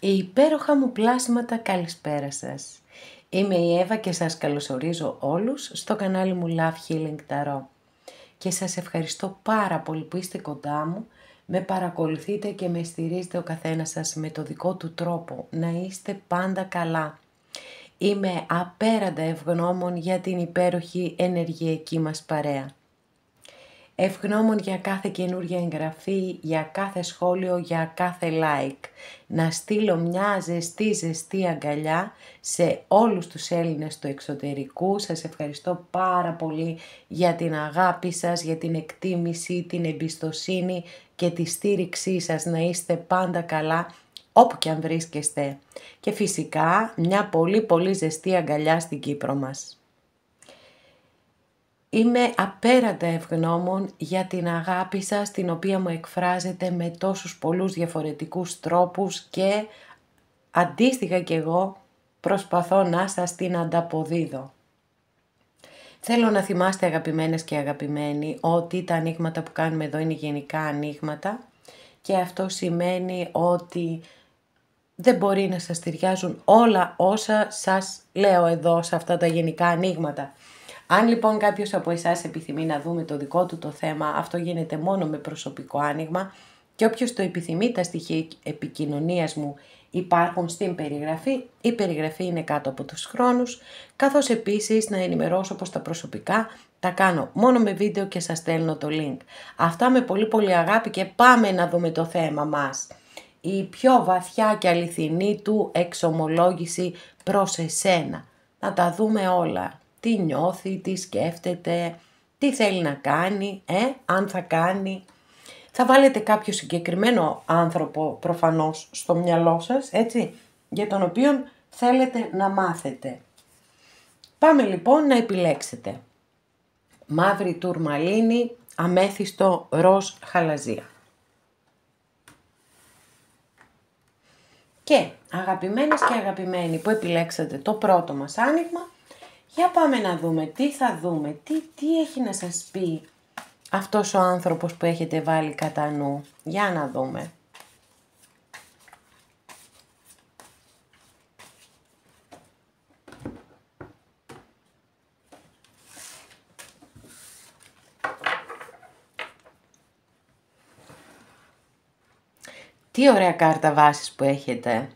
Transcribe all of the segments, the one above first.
Υπέροχα μου πλάσματα, καλησπέρα σας. Είμαι η Εύα και σας καλωσορίζω όλους στο κανάλι μου Love Healing Tarot. Και σας ευχαριστώ πάρα πολύ που είστε κοντά μου, με παρακολουθείτε και με στηρίζετε ο καθένας σας με το δικό του τρόπο. Να είστε πάντα καλά. Είμαι απέραντα ευγνώμων για την υπέροχη ενεργειακή μας παρέα. Ευγνώμων για κάθε καινούργια εγγραφή, για κάθε σχόλιο, για κάθε like. Να στείλω μια ζεστή αγκαλιά σε όλους τους Έλληνες του εξωτερικού. Σας ευχαριστώ πάρα πολύ για την αγάπη σας, για την εκτίμηση, την εμπιστοσύνη και τη στήριξή σας. Να είστε πάντα καλά όπου και αν βρίσκεστε. Και φυσικά μια πολύ ζεστή αγκαλιά στην Κύπρο μας. Είμαι απέραντα ευγνώμων για την αγάπη σας, την οποία μου εκφράζετε με τόσους πολλούς διαφορετικούς τρόπους και αντίστοιχα κι εγώ προσπαθώ να σας την ανταποδίδω. Θέλω να θυμάστε αγαπημένες και αγαπημένοι ότι τα ανοίγματα που κάνουμε εδώ είναι γενικά ανοίγματα και αυτό σημαίνει ότι δεν μπορεί να σας ταιριάζουν όλα όσα σας λέω εδώ σε αυτά τα γενικά ανοίγματα. Αν λοιπόν κάποιος από εσάς επιθυμεί να δούμε το δικό του το θέμα, αυτό γίνεται μόνο με προσωπικό άνοιγμα και όποιος το επιθυμεί, τα στοιχεία επικοινωνίας μου υπάρχουν στην περιγραφή. Η περιγραφή είναι κάτω από τους χρόνους, καθώς επίσης να ενημερώσω πως τα προσωπικά τα κάνω μόνο με βίντεο και σας στέλνω το link. Αυτά με πολύ αγάπη και πάμε να δούμε το θέμα μας. Η πιο βαθιά και αληθινή του εξομολόγηση προς εσένα. Να τα δούμε όλα. Τι νιώθει, τι σκέφτεται, τι θέλει να κάνει, αν θα κάνει. Θα βάλετε κάποιο συγκεκριμένο άνθρωπο προφανώς στο μυαλό σας, έτσι, για τον οποίο θέλετε να μάθετε. Πάμε λοιπόν να επιλέξετε. Μαύρη τουρμαλίνη, αμέθιστο, ροζ χαλαζία. Και αγαπημένες και αγαπημένοι που επιλέξατε το πρώτο μας άνοιγμα, για πάμε να δούμε, τι θα δούμε, τι έχει να σας πει αυτός ο άνθρωπος που έχετε βάλει κατά νου. Για να δούμε. Τι ωραία κάρτα βάσης που έχετε.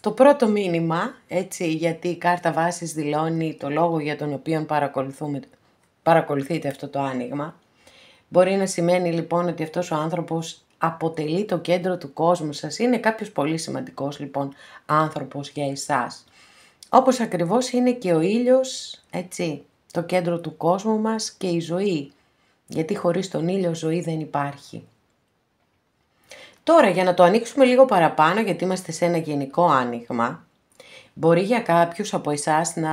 Το πρώτο μήνυμα, έτσι, γιατί η κάρτα βάσης δηλώνει το λόγο για τον οποίο παρακολουθείτε αυτό το άνοιγμα. Μπορεί να σημαίνει λοιπόν ότι αυτός ο άνθρωπος αποτελεί το κέντρο του κόσμου σας. Είναι κάποιος πολύ σημαντικός λοιπόν άνθρωπος για εσάς. Όπως ακριβώς είναι και ο ήλιος, έτσι, το κέντρο του κόσμου μας και η ζωή. Γιατί χωρίς τον ήλιο ζωή δεν υπάρχει. Τώρα για να το ανοίξουμε λίγο παραπάνω, γιατί είμαστε σε ένα γενικό άνοιγμα, μπορεί για κάποιους από εσάς να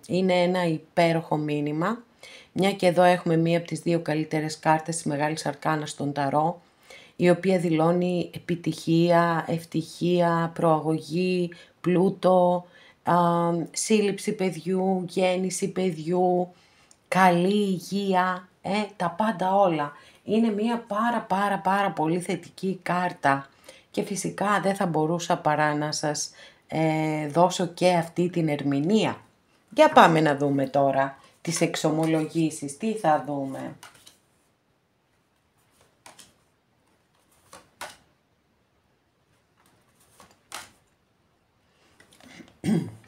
είναι ένα υπέροχο μήνυμα, μια και εδώ έχουμε μία από τις δύο καλύτερες κάρτες της Μεγάλης Αρκάνας στον Ταρό, η οποία δηλώνει επιτυχία, ευτυχία, προαγωγή, πλούτο, σύλληψη παιδιού, γέννηση παιδιού, καλή υγεία, τα πάντα όλα. Είναι μια πάρα πολύ θετική κάρτα και φυσικά δεν θα μπορούσα παρά να σας δώσω και αυτή την ερμηνεία. Για πάμε να δούμε τώρα τις εξομολογήσεις, τι θα δούμε.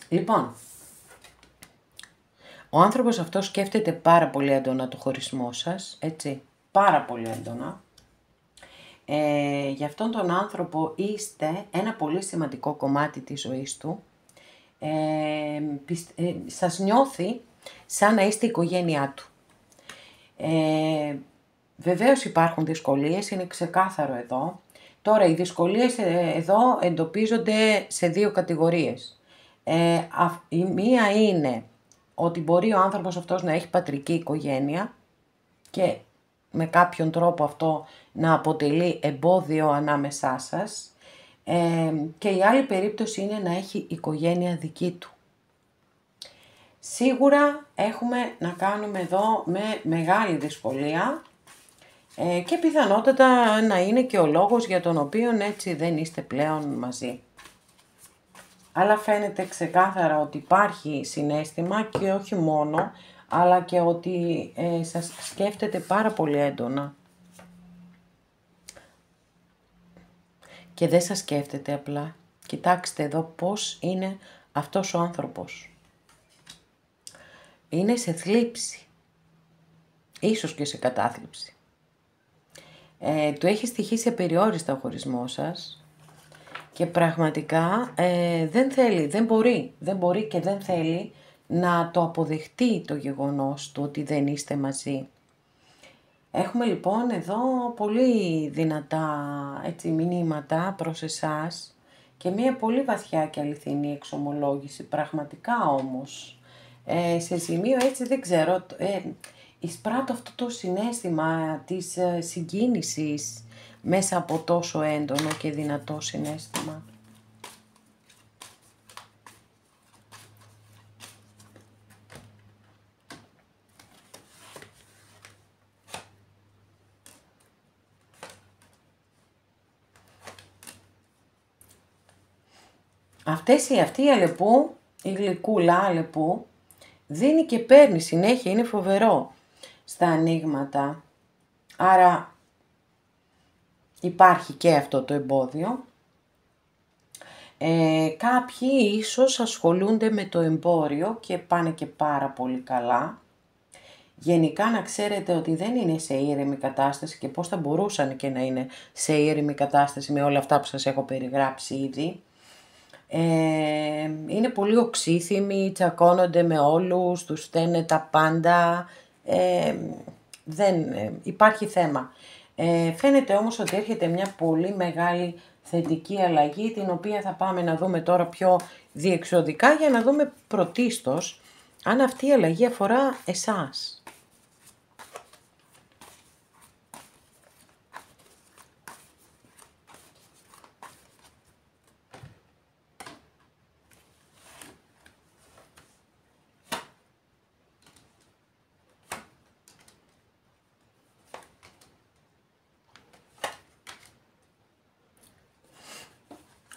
Λοιπόν, ο άνθρωπος αυτός σκέφτεται πάρα πολύ έντονα το χωρισμό σας, έτσι, πάρα πολύ έντονα. Για αυτόν τον άνθρωπο είστε ένα πολύ σημαντικό κομμάτι της ζωής του. Σας νιώθει σαν να είστε η οικογένειά του. Βεβαίως υπάρχουν δυσκολίες, είναι ξεκάθαρο εδώ. Τώρα οι δυσκολίες εδώ εντοπίζονται σε δύο κατηγορίες. Η μία είναι ότι μπορεί ο άνθρωπος αυτός να έχει πατρική οικογένεια και με κάποιον τρόπο αυτό να αποτελεί εμπόδιο ανάμεσά σας. Και η άλλη περίπτωση είναι να έχει οικογένεια δική του. Σίγουρα έχουμε να κάνουμε εδώ με μεγάλη δυσκολία Και πιθανότατα να είναι και ο λόγος για τον οποίο έτσι δεν είστε πλέον μαζί. Αλλά φαίνεται ξεκάθαρα ότι υπάρχει συναίσθημα και όχι μόνο, αλλά και ότι σας σκέφτεται πάρα πολύ έντονα. Και δεν σας σκέφτεται απλά. Κοιτάξτε εδώ πώς είναι αυτός ο άνθρωπος. Είναι σε θλίψη. Ίσως και σε κατάθλιψη. Του έχει στοιχήσει απεριόριστα ο χωρισμός σας και πραγματικά δεν μπορεί και δεν θέλει να το αποδεχτεί το γεγονός του ότι δεν είστε μαζί. Έχουμε λοιπόν εδώ πολύ δυνατά μηνύματα προς εσάς και μια πολύ βαθιά και αληθινή εξομολόγηση, πραγματικά όμως. Σε σημείο έτσι δεν ξέρω, εισπράττω αυτό το συναίσθημα της συγκίνησης μέσα από τόσο έντονο και δυνατό συναίσθημα. Αυτή η Αλεπού, η γλυκούλα Αλεπού, δίνει και παίρνει συνέχεια, είναι φοβερό στα ανοίγματα. Άρα υπάρχει και αυτό το εμπόδιο. Κάποιοι ίσως ασχολούνται με το εμπόριο και πάνε και πάρα πολύ καλά. Γενικά να ξέρετε ότι δεν είναι σε ήρεμη κατάσταση και πώς θα μπορούσαν και να είναι σε ήρεμη κατάσταση με όλα αυτά που σας έχω περιγράψει ήδη. Είναι πολύ οξύθυμοι, τσακώνονται με όλους, τους φταίνε τα πάντα, δεν υπάρχει θέμα. Φαίνεται όμως ότι έρχεται μια πολύ μεγάλη θετική αλλαγή, την οποία θα πάμε να δούμε τώρα πιο διεξοδικά για να δούμε πρωτίστως αν αυτή η αλλαγή αφορά εσάς.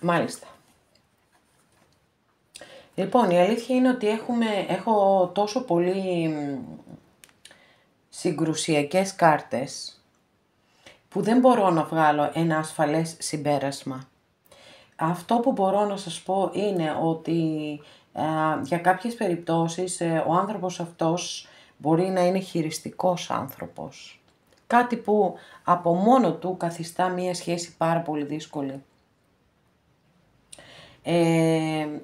Μάλιστα. Λοιπόν, η αλήθεια είναι ότι έχω τόσο πολύ συγκρουσιακές κάρτες που δεν μπορώ να βγάλω ένα ασφαλές συμπέρασμα. Αυτό που μπορώ να σας πω είναι ότι για κάποιες περιπτώσεις ο άνθρωπος αυτός μπορεί να είναι χειριστικός άνθρωπος. Κάτι που από μόνο του καθιστά μία σχέση πάρα πολύ δύσκολη.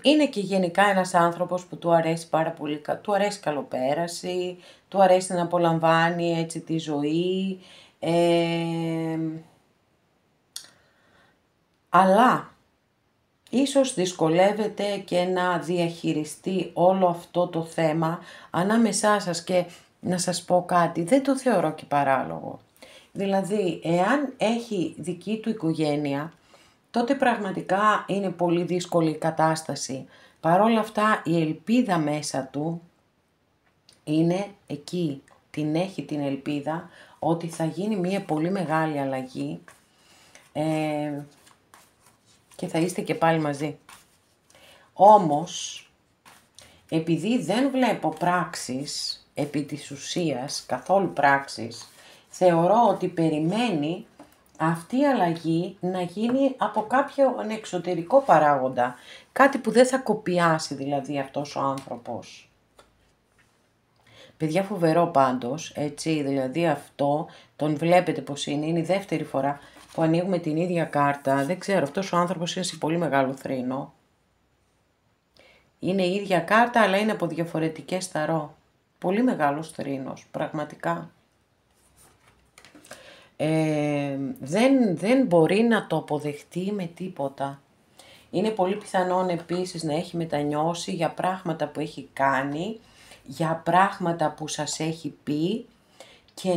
Είναι και γενικά ένας άνθρωπος που του αρέσει πάρα πολύ, του αρέσει καλοπέραση, του αρέσει να απολαμβάνει έτσι τη ζωή, αλλά ίσως δυσκολεύεται και να διαχειριστεί όλο αυτό το θέμα ανάμεσά σας και να σας πω κάτι, δεν το θεωρώ και παράλογο. Δηλαδή, εάν έχει δική του οικογένεια, τότε πραγματικά είναι πολύ δύσκολη η κατάσταση. Παρ' όλα αυτά η ελπίδα μέσα του είναι εκεί. Την έχει την ελπίδα ότι θα γίνει μια πολύ μεγάλη αλλαγή και θα είστε και πάλι μαζί. Όμως, επειδή δεν βλέπω πράξεις επί της ουσίας, καθόλου πράξεις, θεωρώ ότι περιμένει αυτή η αλλαγή να γίνει από κάποιον εξωτερικό παράγοντα. Κάτι που δεν θα κοπιάσει δηλαδή αυτός ο άνθρωπος. Παιδιά, φοβερό πάντως, έτσι, δηλαδή αυτό τον βλέπετε πως είναι η δεύτερη φορά που ανοίγουμε την ίδια κάρτα. Δεν ξέρω, αυτός ο άνθρωπος είναι σε πολύ μεγάλο θρήνο. Είναι η ίδια κάρτα αλλά είναι από διαφορετικές ταρό. Πολύ μεγάλος θρήνος, πραγματικά. Δεν μπορεί να το αποδεχτεί με τίποτα. Είναι πολύ πιθανόν επίσης να έχει μετανιώσει για πράγματα που έχει κάνει, για πράγματα που σας έχει πει και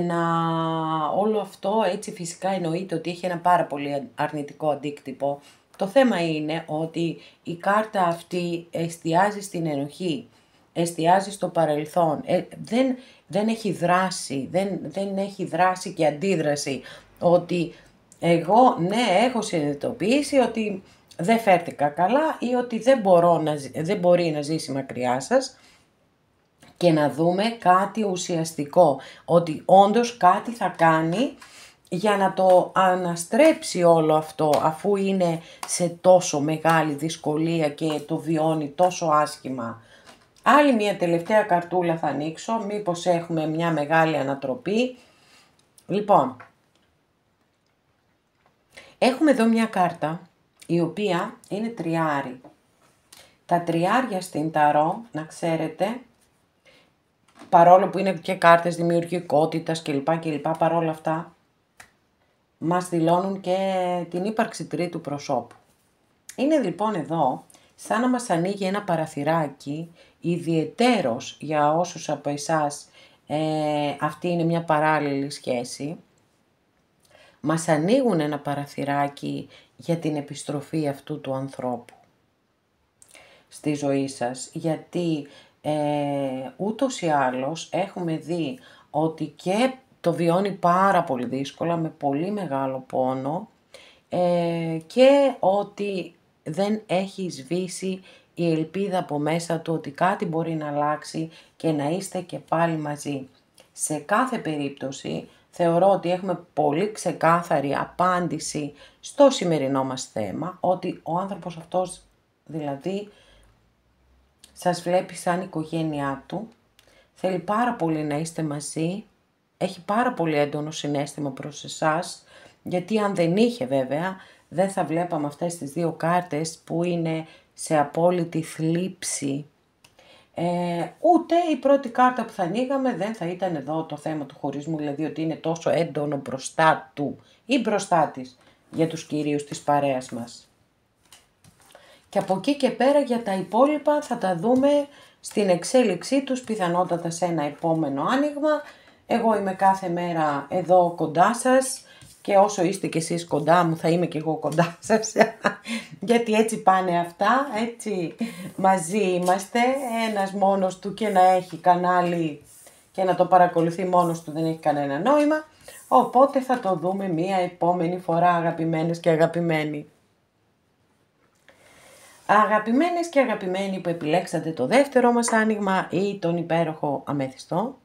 όλο αυτό έτσι φυσικά εννοείται ότι έχει ένα πάρα πολύ αρνητικό αντίκτυπο. Το θέμα είναι ότι η κάρτα αυτή εστιάζει στην ενοχή. εστιάζει στο παρελθόν. Δεν έχει δράση, δεν έχει δράση και αντίδραση. Ότι εγώ, ναι, έχω συνειδητοποιήσει ότι δεν φέρθηκα καλά ή ότι δεν μπορεί να ζήσει μακριά σας, και να δούμε κάτι ουσιαστικό, ότι όντως κάτι θα κάνει για να το αναστρέψει όλο αυτό, αφού είναι σε τόσο μεγάλη δυσκολία και το βιώνει τόσο άσχημα. Άλλη μια τελευταία καρτούλα θα ανοίξω, μήπως έχουμε μια μεγάλη ανατροπή. Λοιπόν, έχουμε εδώ μια κάρτα, η οποία είναι τριάρι. Τα τριάρια στην ταρό, να ξέρετε, παρόλο που είναι και κάρτες δημιουργικότητας κλπ, παρόλα αυτά, μας δηλώνουν και την ύπαρξη τρίτου προσώπου. Είναι λοιπόν εδώ σαν να μας ανοίγει ένα παραθυράκι, ιδιαιτέρως για όσους από εσάς αυτή είναι μια παράλληλη σχέση. Μας ανοίγουν ένα παραθυράκι για την επιστροφή αυτού του ανθρώπου στη ζωή σας, γιατί ούτως ή άλλως έχουμε δει ότι και το βιώνει πάρα πολύ δύσκολα, με πολύ μεγάλο πόνο, και ότι δεν έχει σβήσει η ελπίδα από μέσα του ότι κάτι μπορεί να αλλάξει και να είστε και πάλι μαζί. Σε κάθε περίπτωση θεωρώ ότι έχουμε πολύ ξεκάθαρη απάντηση στο σημερινό μας θέμα, ότι ο άνθρωπος αυτός δηλαδή σας βλέπει σαν οικογένειά του, θέλει πάρα πολύ να είστε μαζί, έχει πάρα πολύ έντονο συναίσθημα προς εσάς, γιατί αν δεν είχε βέβαια, δεν θα βλέπαμε αυτές τις δύο κάρτες που είναι σε απόλυτη θλίψη. Ούτε η πρώτη κάρτα που θα ανοίγαμε δεν θα ήταν εδώ το θέμα του χωρισμού, δηλαδή ότι είναι τόσο έντονο μπροστά του ή μπροστά της για τους κυρίους της παρέας μας. Και από εκεί και πέρα για τα υπόλοιπα θα τα δούμε στην εξέλιξή τους, πιθανότατα σε ένα επόμενο άνοιγμα. Εγώ είμαι κάθε μέρα εδώ κοντά σας και όσο είστε κι εσείς κοντά μου θα είμαι κι εγώ κοντά σας. Γιατί έτσι πάνε αυτά, έτσι μαζί είμαστε, ένας μόνος του και να έχει κανάλι και να το παρακολουθεί μόνος του δεν έχει κανένα νόημα. Οπότε θα το δούμε μία επόμενη φορά, αγαπημένες και αγαπημένοι. Αγαπημένες και αγαπημένοι που επιλέξατε το δεύτερο μας άνοιγμα ή τον υπέροχο αμέθιστο.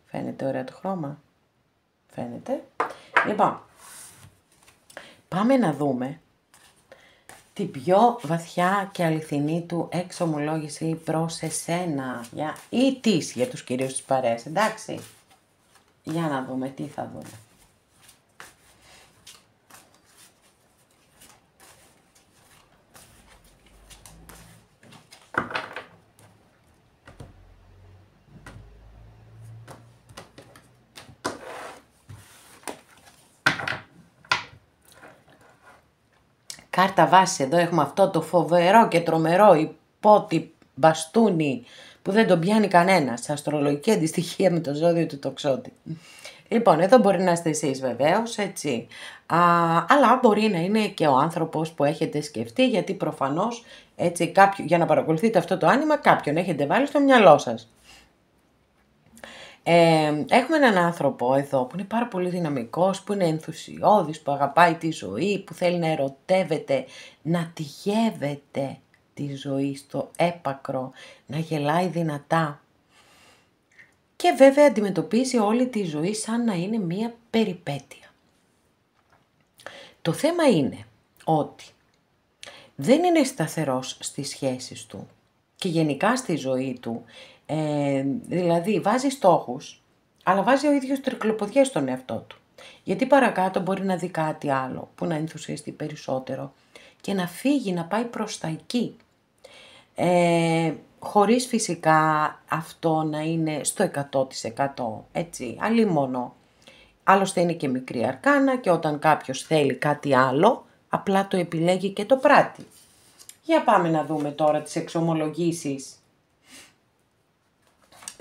Φαίνεται ωραίο το χρώμα. Φαίνεται. Λοιπόν, πάμε να δούμε την πιο βαθιά και αληθινή του εξομολόγηση προς εσένα. Ή της για τους κυρίους της παρέας, εντάξει. Για να δούμε τι θα δούμε. Κάρτα βάση, εδώ έχουμε αυτό το φοβερό και τρομερό υπότι μπαστούνι που δεν τον πιάνει κανένας, αστρολογική αντιστοιχεία με το ζώδιο του τοξότη. Λοιπόν, εδώ μπορεί να είστε εσείς βεβαίως, έτσι, αλλά μπορεί να είναι και ο άνθρωπος που έχετε σκεφτεί, γιατί προφανώς, έτσι, για να παρακολουθείτε αυτό το άνοιγμα, κάποιον έχετε βάλει στο μυαλό σας. Έχουμε έναν άνθρωπο εδώ που είναι πάρα πολύ δυναμικός, που είναι ενθουσιώδης, που αγαπάει τη ζωή, που θέλει να ερωτεύεται, να τη γεύεται τη ζωή στο έπακρο, να γελάει δυνατά. Και βέβαια αντιμετωπίζει όλη τη ζωή σαν να είναι μία περιπέτεια. Το θέμα είναι ότι δεν είναι σταθερός στις σχέσεις του και γενικά στη ζωή του. Δηλαδή βάζει στόχους, αλλά βάζει ο ίδιος τρικλοποδιές στον εαυτό του. Γιατί παρακάτω μπορεί να δει κάτι άλλο που να ενθουσιαστεί περισσότερο και να φύγει, να πάει προς τα εκεί. Χωρίς φυσικά αυτό να είναι στο 100%, έτσι, αλίμονο. Άλλωστε είναι και μικρή αρκάνα και όταν κάποιος θέλει κάτι άλλο, απλά το επιλέγει και το πράττει. Για πάμε να δούμε τώρα τις εξομολογήσεις.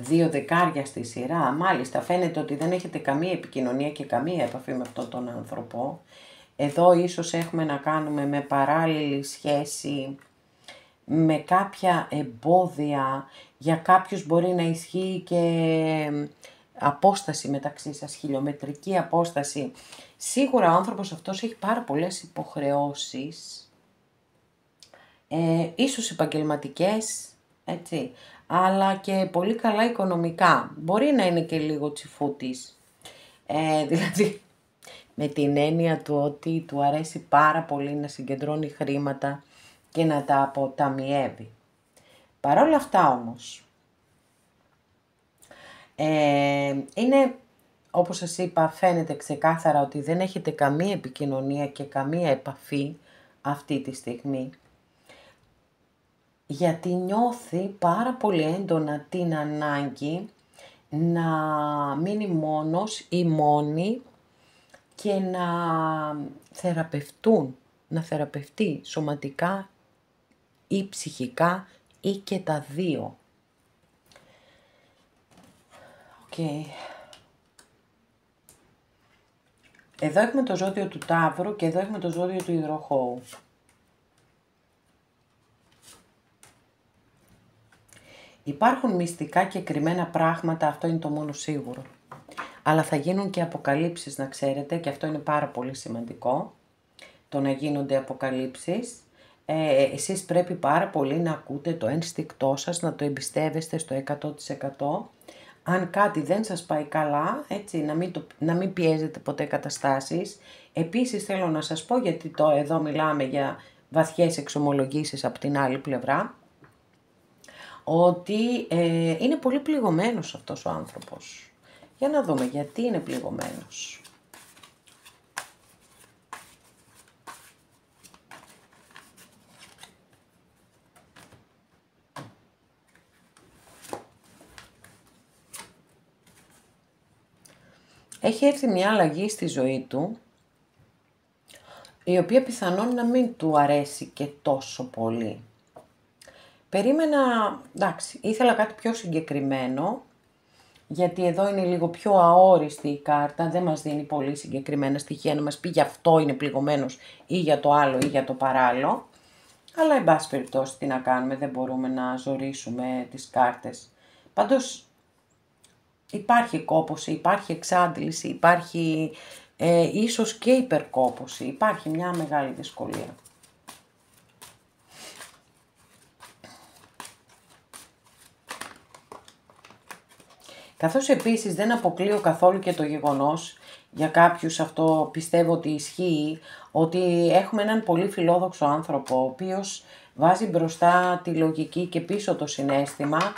2 δεκάρια στη σειρά, μάλιστα φαίνεται ότι δεν έχετε καμία επικοινωνία και καμία επαφή με αυτόν τον άνθρωπο. Εδώ ίσως έχουμε να κάνουμε με παράλληλη σχέση με κάποια εμπόδια, για κάποιους μπορεί να ισχύει και απόσταση μεταξύ σας, χιλιομετρική απόσταση. Σίγουρα ο άνθρωπος αυτός έχει πάρα πολλές υποχρεώσεις, ίσως επαγγελματικές, έτσι, αλλά και πολύ καλά οικονομικά. Μπορεί να είναι και λίγο τσιφούτης, δηλαδή με την έννοια του ότι του αρέσει πάρα πολύ να συγκεντρώνει χρήματα και να τα αποταμιεύει. Παρ' όλα αυτά όμως, είναι, όπως σας είπα, φαίνεται ξεκάθαρα ότι δεν έχετε καμία επικοινωνία και καμία επαφή αυτή τη στιγμή, γιατί νιώθει πάρα πολύ έντονα την ανάγκη να μείνει μόνος ή μόνη και να θεραπευτεί σωματικά ή ψυχικά ή και τα δύο. Okay. Εδώ έχουμε το ζώδιο του Ταύρου και εδώ έχουμε το ζώδιο του Υδροχόου. Υπάρχουν μυστικά και κρυμμένα πράγματα, αυτό είναι το μόνο σίγουρο. Αλλά θα γίνουν και αποκαλύψεις, να ξέρετε, και αυτό είναι πάρα πολύ σημαντικό, το να γίνονται αποκαλύψεις. Εσείς πρέπει πάρα πολύ να ακούτε το ένστικτό σας, να το εμπιστεύεστε στο 100%. Αν κάτι δεν σας πάει καλά, έτσι, να μην πιέζετε ποτέ καταστάσεις. Επίσης θέλω να σας πω, γιατί εδώ μιλάμε για βαθιές εξομολογήσεις από την άλλη πλευρά, ότι είναι πολύ πληγωμένος αυτός ο άνθρωπος. Για να δούμε γιατί είναι πληγωμένος. Έχει έρθει μια αλλαγή στη ζωή του, η οποία πιθανόν να μην του αρέσει και τόσο πολύ. Περίμενα, εντάξει, ήθελα κάτι πιο συγκεκριμένο, γιατί εδώ είναι λίγο πιο αόριστη η κάρτα, δεν μας δίνει πολύ συγκεκριμένα στοιχεία να μας πει για αυτό είναι πληγωμένος ή για το άλλο ή για το παράλληλο. Αλλά εν πάση περιπτώσει τι να κάνουμε, δεν μπορούμε να ζορίσουμε τις κάρτες. Πάντως υπάρχει κόπωση, υπάρχει εξάντληση, υπάρχει ίσως και υπερκόπωση, υπάρχει μια μεγάλη δυσκολία. Καθώς επίσης δεν αποκλείω καθόλου και το γεγονός, για κάποιους αυτό πιστεύω ότι ισχύει, ότι έχουμε έναν πολύ φιλόδοξο άνθρωπο, ο οποίος βάζει μπροστά τη λογική και πίσω το συναίσθημα,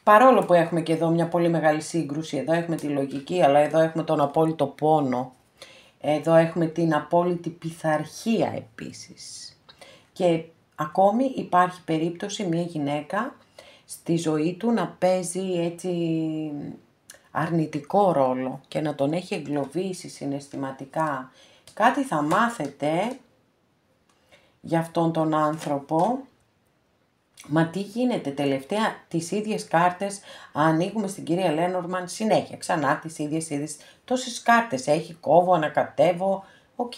παρόλο που έχουμε και εδώ μια πολύ μεγάλη σύγκρουση, εδώ έχουμε τη λογική, αλλά εδώ έχουμε τον απόλυτο πόνο, εδώ έχουμε την απόλυτη πειθαρχία επίσης. Και ακόμη υπάρχει περίπτωση μια γυναίκα στη ζωή του να παίζει έτσι αρνητικό ρόλο και να τον έχει εγκλωβίσει συναισθηματικά. Κάτι θα μάθετε για αυτόν τον άνθρωπο. Μα τι γίνεται τελευταία, τις ίδιες κάρτες ανοίγουμε στην κυρία Λένορμαν συνέχεια, ξανά τις ίδιες, τόσες κάρτες έχει, κόβω, ανακατεύω, οκ.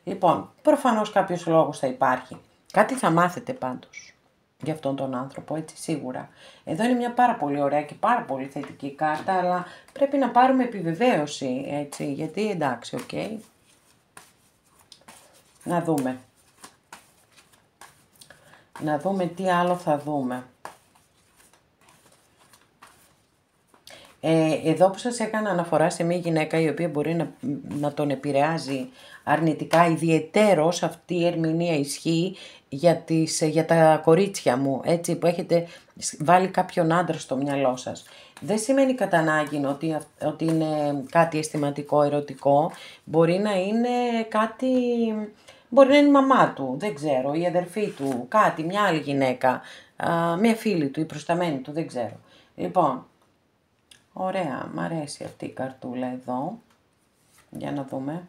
Λοιπόν, προφανώς κάποιος λόγος θα υπάρχει. Κάτι θα μάθετε πάντως για αυτόν τον άνθρωπο, έτσι σίγουρα. Εδώ είναι μια πάρα πολύ ωραία και πάρα πολύ θετική κάρτα, αλλά πρέπει να πάρουμε επιβεβαίωση, έτσι, γιατί εντάξει, οκ. Να δούμε. Να δούμε τι άλλο θα δούμε. Εδώ που σας έκανα αναφορά σε μια γυναίκα η οποία μπορεί να τον επηρεάζει αρνητικά, ιδιαιτέρως αυτή η ερμηνεία ισχύει για τα κορίτσια μου, έτσι, που έχετε βάλει κάποιον άντρα στο μυαλό σας. Δεν σημαίνει κατά ανάγκη ότι είναι κάτι αισθηματικό, ερωτικό, μπορεί να είναι κάτι... Μπορεί να είναι η μαμά του, δεν ξέρω, η αδερφή του, κάτι, μια άλλη γυναίκα, μια φίλη του, η προσταμένη του, δεν ξέρω. Λοιπόν, ωραία, μ' αρέσει αυτή η καρτούλα εδώ. Για να δούμε.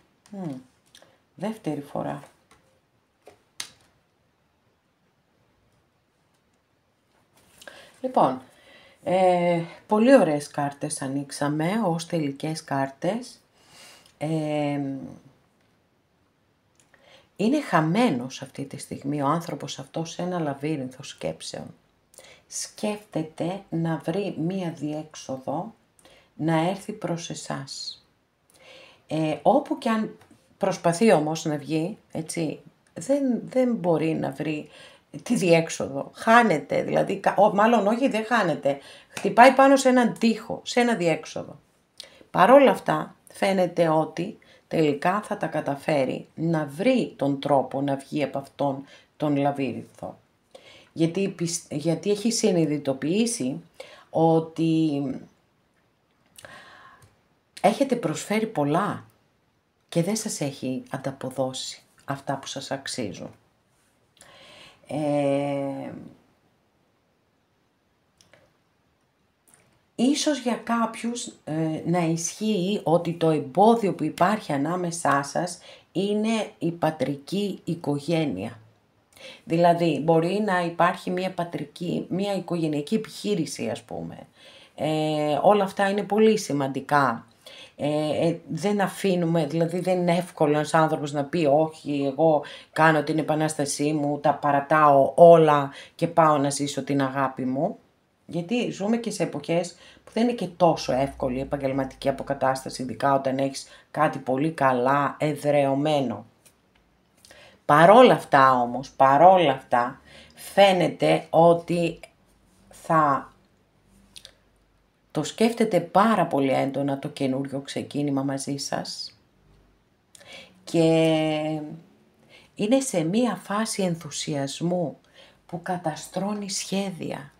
Δεύτερη φορά. Λοιπόν, πολύ ωραίες κάρτες ανοίξαμε ως τελικές κάρτες. είναι χαμένος αυτή τη στιγμή ο άνθρωπος αυτός σε ένα λαβύρινθο σκέψεων. Σκέφτεται να βρει μία διέξοδο, να έρθει προς εσάς. Όπου και αν προσπαθεί όμως να βγει, έτσι, δεν μπορεί να βρει τη διέξοδο. Χάνεται, δηλαδή, μάλλον όχι, δεν χάνεται. Χτυπάει πάνω σε έναν τοίχο, σε ένα διέξοδο. Παρόλα αυτά, φαίνεται ότι τελικά θα τα καταφέρει να βρει τον τρόπο να βγει από αυτόν τον λαβύρινθο. Γιατί έχει συνειδητοποιήσει ότι έχετε προσφέρει πολλά και δεν σας έχει ανταποδώσει αυτά που σας αξίζουν. Ίσως για κάποιους να ισχύει ότι το εμπόδιο που υπάρχει ανάμεσά σας είναι η πατρική οικογένεια. Δηλαδή μπορεί να υπάρχει μια οικογενειακή επιχείρηση, ας πούμε. Όλα αυτά είναι πολύ σημαντικά. Δεν αφήνουμε, δηλαδή δεν είναι εύκολο ένας άνθρωπος να πει όχι, εγώ κάνω την επανάστασή μου, τα παρατάω όλα και πάω να ζήσω την αγάπη μου. Γιατί ζούμε και σε εποχές που δεν είναι και τόσο εύκολη η επαγγελματική αποκατάσταση, ειδικά όταν έχεις κάτι πολύ καλά εδρεωμένο. Παρόλα αυτά, φαίνεται ότι θα το σκέφτεται πάρα πολύ έντονα το καινούριο ξεκίνημα μαζί σας και είναι σε μία φάση ενθουσιασμού που καταστρώνει σχέδια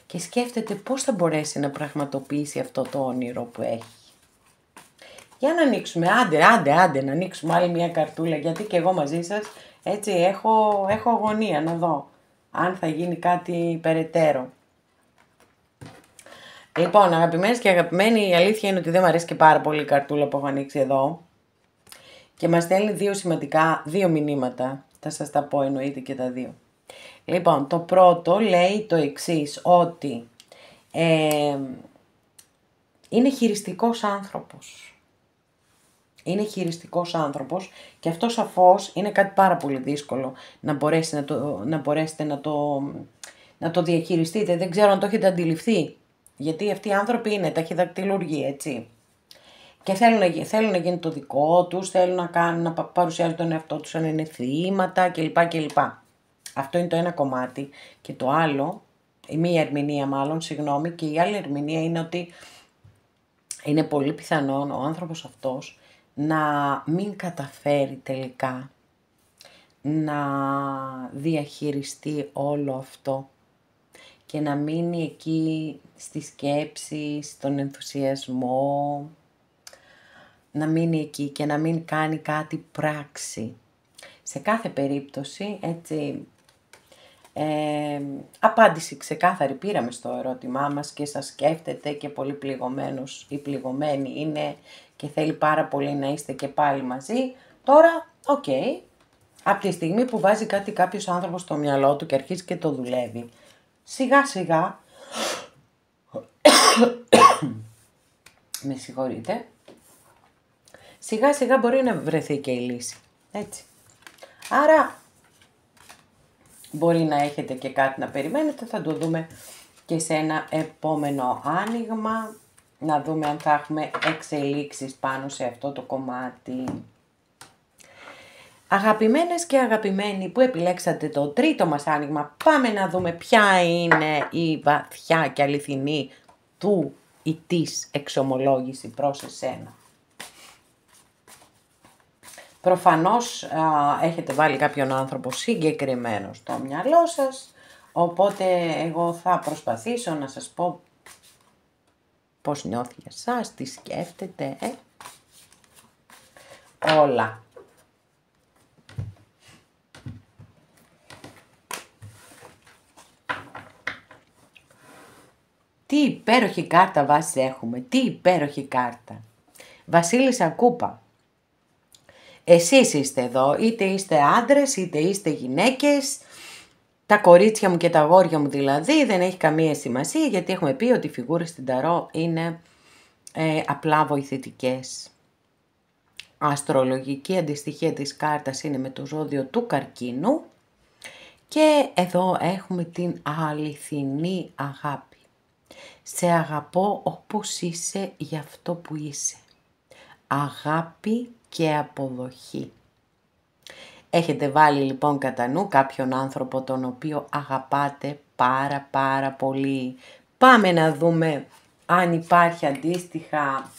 και σκέφτεται πώς θα μπορέσει να πραγματοποιήσει αυτό το όνειρο που έχει. Για να ανοίξουμε, άντε να ανοίξουμε άλλη μια καρτούλα, γιατί και εγώ μαζί σας έτσι έχω αγωνία να δω αν θα γίνει κάτι περαιτέρω. Λοιπόν, αγαπημένες και αγαπημένοι, η αλήθεια είναι ότι δεν μου αρέσει και πάρα πολύ η καρτούλα που έχω ανοίξει εδώ και μας στέλνει δύο μηνύματα, θα σας τα πω εννοείται και τα δύο. Λοιπόν, το πρώτο λέει το εξής, ότι είναι χειριστικός άνθρωπος. Είναι χειριστικός άνθρωπος και αυτό σαφώς είναι κάτι πάρα πολύ δύσκολο να μπορέσετε να το διαχειριστείτε. Δεν ξέρω αν το έχετε αντιληφθεί, γιατί αυτοί οι άνθρωποι είναι ταχυδακτηλουργοί, έτσι. Και θέλουν να γίνει το δικό τους, θέλουν να παρουσιάζουν τον εαυτό τους αν είναι θύματα κλπ. Αυτό είναι το ένα κομμάτι. Και το άλλο, μία ερμηνεία μάλλον, και η άλλη ερμηνεία είναι ότι είναι πολύ πιθανόν ο άνθρωπος αυτός να μην καταφέρει τελικά να διαχειριστεί όλο αυτό και να μείνει εκεί στη σκέψη, στον ενθουσιασμό, να μείνει εκεί και να μην κάνει κάτι πράξη. Σε κάθε περίπτωση, έτσι, απάντηση ξεκάθαρη πήραμε στο ερώτημά μας και σας σκέφτεται και πολύ πληγωμένος ή πληγωμένη είναι και θέλει πάρα πολύ να είστε και πάλι μαζί. Τώρα, από τη στιγμή που βάζει κάτι κάποιος άνθρωπος στο μυαλό του και αρχίζει και το δουλεύει, σιγά σιγά, με συγχωρείτε, σιγά σιγά μπορεί να βρεθεί και η λύση, έτσι. Άρα, μπορεί να έχετε και κάτι να περιμένετε, θα το δούμε και σε ένα επόμενο άνοιγμα, να δούμε αν θα έχουμε εξελίξεις πάνω σε αυτό το κομμάτι. Αγαπημένες και αγαπημένοι που επιλέξατε το τρίτο μας άνοιγμα, πάμε να δούμε ποια είναι η βαθιά και αληθινή του ή της εξομολόγηση προς εσένα. Προφανώς έχετε βάλει κάποιον άνθρωπο συγκεκριμένο στο μυαλό σας, οπότε εγώ θα προσπαθήσω να σας πω πώς νιώθει για σας, τι σκέφτεται, όλα. Τι υπέροχη κάρτα βάση έχουμε, τι υπέροχη κάρτα. Βασίλισσα Κούπα. Εσείς είστε εδώ, είτε είστε άντρες, είτε είστε γυναίκες, τα κορίτσια μου και τα αγόρια μου δηλαδή, δεν έχει καμία σημασία, γιατί έχουμε πει ότι οι φιγούρες στην Ταρό είναι απλά βοηθητικές. αστρολογική αντιστοιχεία της κάρτας είναι με το ζώδιο του Καρκίνου και εδώ έχουμε την αληθινή αγάπη. Σε αγαπώ όπως είσαι για αυτό που είσαι. Αγάπη και αποδοχή. Έχετε βάλει λοιπόν κατά νου κάποιον άνθρωπο τον οποίο αγαπάτε πάρα πολύ. Πάμε να δούμε αν υπάρχει αντίστοιχα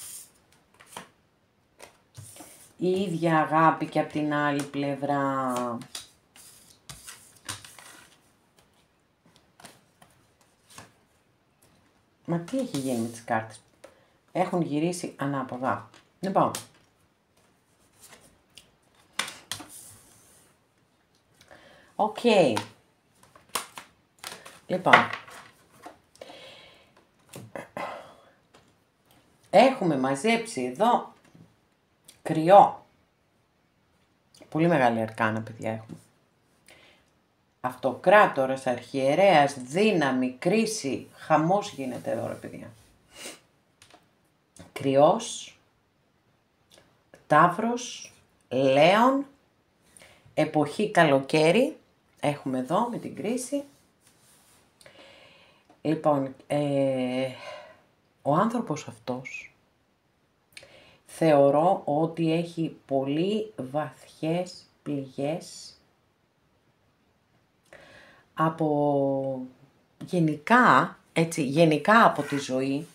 η ίδια αγάπη και από την άλλη πλευρά. Μα τι έχει γίνει με τις κάρτες? Έχουν γυρίσει ανάποδα. Λοιπόν. Οκ. Λοιπόν. Έχουμε μαζέψει εδώ κρυό. Πολύ μεγάλη αρκάνα, παιδιά, έχουμε. Αυτοκράτορας, αρχιερέας, δύναμη, κρίση. Χαμός γίνεται εδώ, ρε παιδιά. Κρυός, Ταύρος, Λέων, εποχή καλοκαίρι. Έχουμε εδώ με την κρίση. Λοιπόν, ο άνθρωπος αυτός θεωρώ ότι έχει πολύ βαθιές πληγές από γενικά από τη ζωή.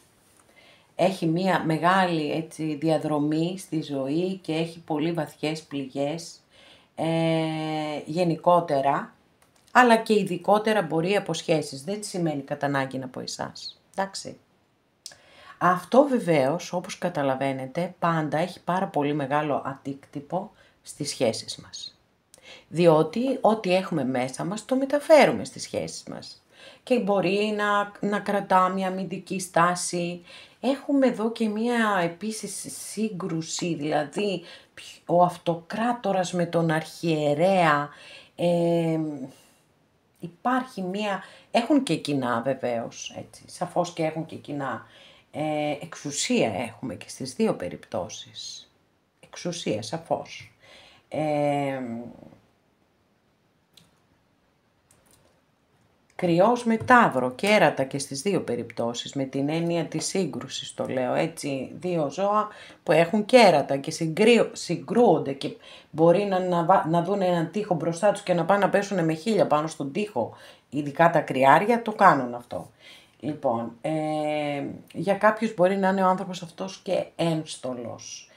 Έχει μία μεγάλη διαδρομή στη ζωή και έχει πολύ βαθιές πληγές γενικότερα, αλλά και ειδικότερα μπορεί από σχέσεις. Δεν σημαίνει κατά ανάγκη από εσάς. Εντάξει. Αυτό βεβαίως, όπως καταλαβαίνετε, πάντα έχει πάρα πολύ μεγάλο αντίκτυπο στις σχέσεις μας. Διότι ό,τι έχουμε μέσα μας το μεταφέρουμε στις σχέσεις μας. Και μπορεί να κρατά μια αμυντική στάση. Έχουμε εδώ και μια επίσης σύγκρουση, δηλαδή ο αυτοκράτορας με τον αρχιερέα. Υπάρχει έχουν και κοινά βεβαίως, έτσι, σαφώς και έχουν και κοινά. Εξουσία έχουμε και στις δύο περιπτώσεις. Εξουσία, σαφώς. Κρυός με Ταύρο, κέρατα και στις δύο περιπτώσεις, με την έννοια της σύγκρουσης το λέω, έτσι, δύο ζώα που έχουν κέρατα και συγκρούονται και μπορεί να δουν έναν τοίχο μπροστά τους και να πάνε να πέσουν με χείλια πάνω στον τοίχο, ειδικά τα κρυάρια το κάνουν αυτό. Λοιπόν, για κάποιους μπορεί να είναι ο άνθρωπος αυτός και ένστολος.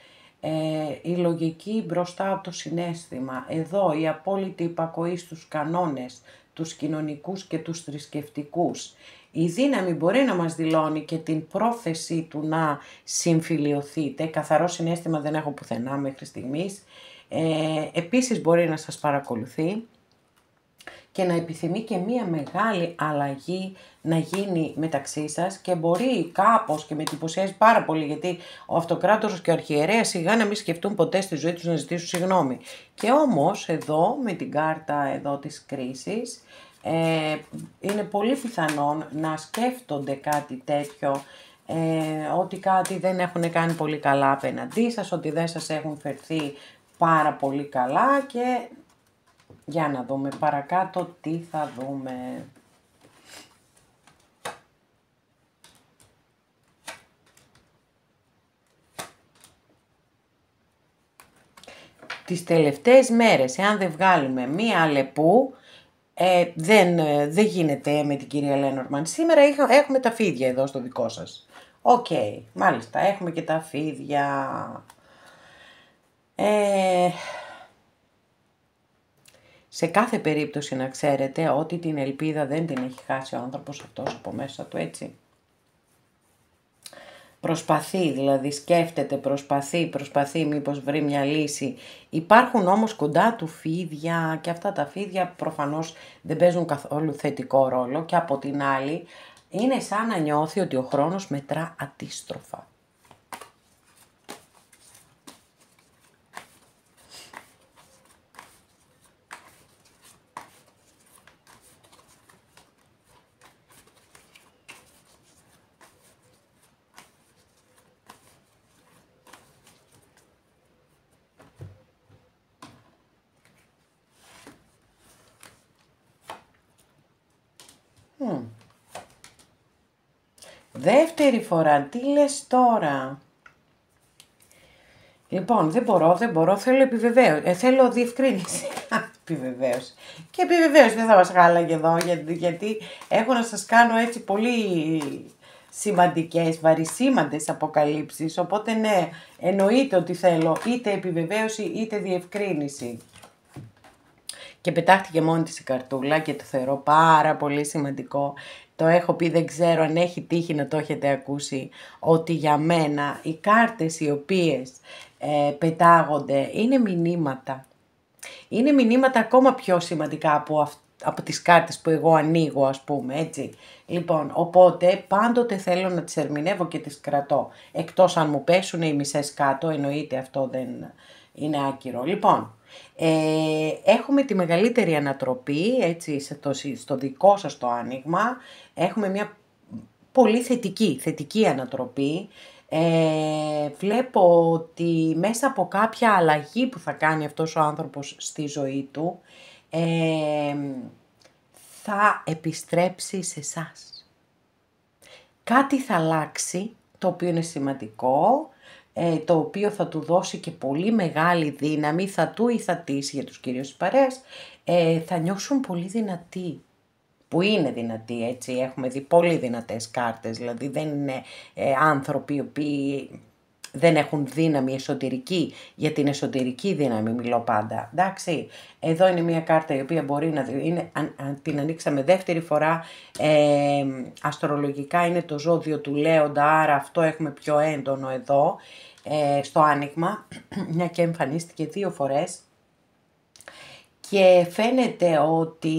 Η λογική μπροστά από το συναίσθημα. Εδώ η απόλυτη υπακοή στους κανόνες, τους κοινωνικούς και τους θρησκευτικούς. Η δύναμη μπορεί να μας δηλώνει και την πρόθεση του να συμφιλιωθείτε. Καθαρό συναίσθημα δεν έχω πουθενά μέχρι στιγμής. Επίσης μπορεί να σας παρακολουθεί και να επιθυμεί και μία μεγάλη αλλαγή να γίνει μεταξύ σας και μπορεί κάπως και με εντυπωσιάζει πάρα πολύ γιατί ο αυτοκράτορας και ο αρχιερέας σιγά να μην σκεφτούν ποτέ στη ζωή τους να ζητήσουν συγγνώμη. Και όμως εδώ με την κάρτα εδώ της κρίσης είναι πολύ πιθανόν να σκέφτονται κάτι τέτοιο, ότι κάτι δεν έχουν κάνει πολύ καλά απέναντί σας, ότι δεν σας έχουν φερθεί πάρα πολύ καλά και για να δούμε παρακάτω τι θα δούμε. Τις τελευταίες μέρες, εάν δεν βγάλουμε μία Αλεπού, δεν γίνεται με την κυρία Λένορμαν. Σήμερα έχουμε τα φίδια εδώ στο δικό σας. Οκ, μάλιστα, έχουμε και τα φίδια. Σε κάθε περίπτωση να ξέρετε ότι την ελπίδα δεν την έχει χάσει ο άνθρωπος αυτός από μέσα του, έτσι. Προσπαθεί, δηλαδή σκέφτεται, προσπαθεί μήπως βρει μια λύση. Υπάρχουν όμως κοντά του φίδια και αυτά τα φίδια προφανώς δεν παίζουν καθόλου θετικό ρόλο και από την άλλη είναι σαν να νιώθει ότι ο χρόνος μετρά αντίστροφα. δεύτερη φορά, τι λες τώρα? Λοιπόν, δεν μπορώ, θέλω επιβεβαίωση, θέλω διευκρίνηση. Επιβεβαίωση. Και επιβεβαίωση δεν θα μας χάλαγε εδώ, γιατί έχω να σας κάνω έτσι πολύ σημαντικές, βαρισίμαντες αποκαλύψεις, οπότε ναι, εννοείται ότι θέλω είτε επιβεβαίωση είτε διευκρίνηση. Και πετάχτηκε μόνη της η καρτούλα και το θεωρώ πάρα πολύ σημαντικό. Το έχω πει, δεν ξέρω αν έχει τύχει να το έχετε ακούσει, ότι για μένα οι κάρτες οι οποίες πετάγονται είναι μηνύματα. Είναι μηνύματα ακόμα πιο σημαντικά από τις κάρτες που εγώ ανοίγω, ας πούμε, έτσι. Λοιπόν, οπότε πάντοτε θέλω να τις ερμηνεύω και τις κρατώ. Εκτός αν μου πέσουν οι μισές κάτω, εννοείται αυτό δεν είναι άκυρο. Λοιπόν, έχουμε τη μεγαλύτερη ανατροπή, έτσι, στο δικό σας το άνοιγμα. Έχουμε μια πολύ θετική ανατροπή. Βλέπω ότι μέσα από κάποια αλλαγή που θα κάνει αυτός ο άνθρωπος στη ζωή του, θα επιστρέψει σε εσάς. Κάτι θα αλλάξει, το οποίο είναι σημαντικό, το οποίο θα του δώσει και πολύ μεγάλη δύναμη, θα του ή θα της, για τους κυρίως παρέες, θα νιώσουν πολύ δυνατοί. Που είναι δυνατοί, έτσι, έχουμε δει πολύ δυνατές κάρτες, δηλαδή δεν είναι άνθρωποι οι οποίοι δεν έχουν δύναμη εσωτερική, για την εσωτερική δύναμη μιλώ πάντα, εντάξει. Εδώ είναι μια κάρτα η οποία μπορεί να είναι, αν την ανοίξαμε δεύτερη φορά, αστρολογικά είναι το ζώδιο του Λέοντα, άρα αυτό έχουμε πιο έντονο εδώ, στο άνοιγμα, μια και εμφανίστηκε 2 φορές. Και φαίνεται ότι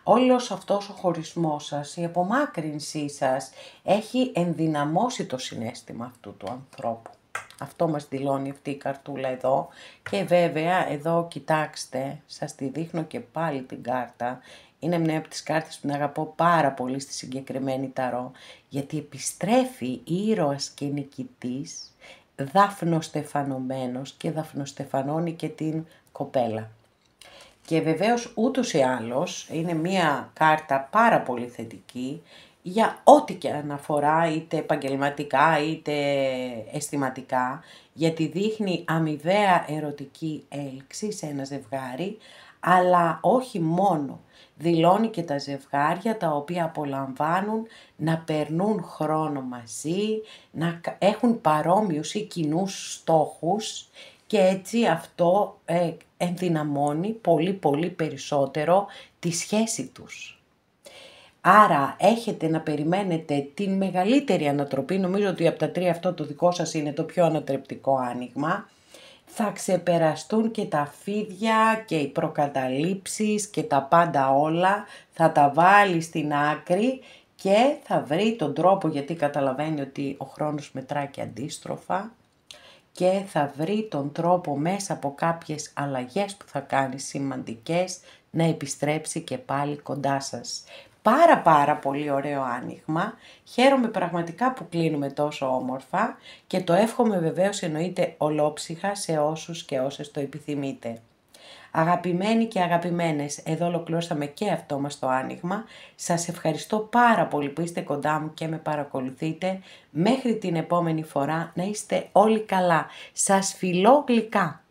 όλος αυτός ο χωρισμός σας, η απομάκρυνσή σας, έχει ενδυναμώσει το συναίσθημα αυτού του ανθρώπου. Αυτό μας δηλώνει αυτή η καρτούλα εδώ. Και βέβαια, εδώ κοιτάξτε, σας τη δείχνω και πάλι την κάρτα. Είναι μια από τις κάρτες που την αγαπώ πάρα πολύ στη συγκεκριμένη ταρό, γιατί επιστρέφει ήρωας και νικητής, δάφνοστεφανωμένος και δαφνοστεφανώνει και την κοπέλα. Και βεβαίως ούτως ή άλλως είναι μία κάρτα πάρα πολύ θετική για ό,τι και αναφορά, είτε επαγγελματικά είτε αισθηματικά, γιατί δείχνει αμοιβαία ερωτική έλξη σε ένα ζευγάρι, αλλά όχι μόνο. Δηλώνει και τα ζευγάρια τα οποία απολαμβάνουν να περνούν χρόνο μαζί, να έχουν παρόμοιους ή κοινούς στόχους, και έτσι αυτό ενδυναμώνει πολύ περισσότερο τη σχέση τους. Άρα έχετε να περιμένετε την μεγαλύτερη ανατροπή, νομίζω ότι από τα 3 αυτό το δικό σας είναι το πιο ανατρεπτικό άνοιγμα. Θα ξεπεραστούν και τα φίδια και οι προκαταλήψεις και τα πάντα όλα, θα τα βάλει στην άκρη και θα βρει τον τρόπο, γιατί καταλαβαίνει ότι ο χρόνος μετράει και αντίστροφα, και θα βρει τον τρόπο μέσα από κάποιες αλλαγές που θα κάνει σημαντικές να επιστρέψει και πάλι κοντά σας. Πάρα πολύ ωραίο άνοιγμα, χαίρομαι πραγματικά που κλείνουμε τόσο όμορφα και το εύχομαι βεβαίως εννοείται ολόψυχα σε όσους και όσες το επιθυμείτε. Αγαπημένοι και αγαπημένες, εδώ ολοκληρώσαμε και αυτό μας το άνοιγμα. Σας ευχαριστώ πάρα πολύ που είστε κοντά μου και με παρακολουθείτε. Μέχρι την επόμενη φορά να είστε όλοι καλά. Σας φιλώ γλυκά.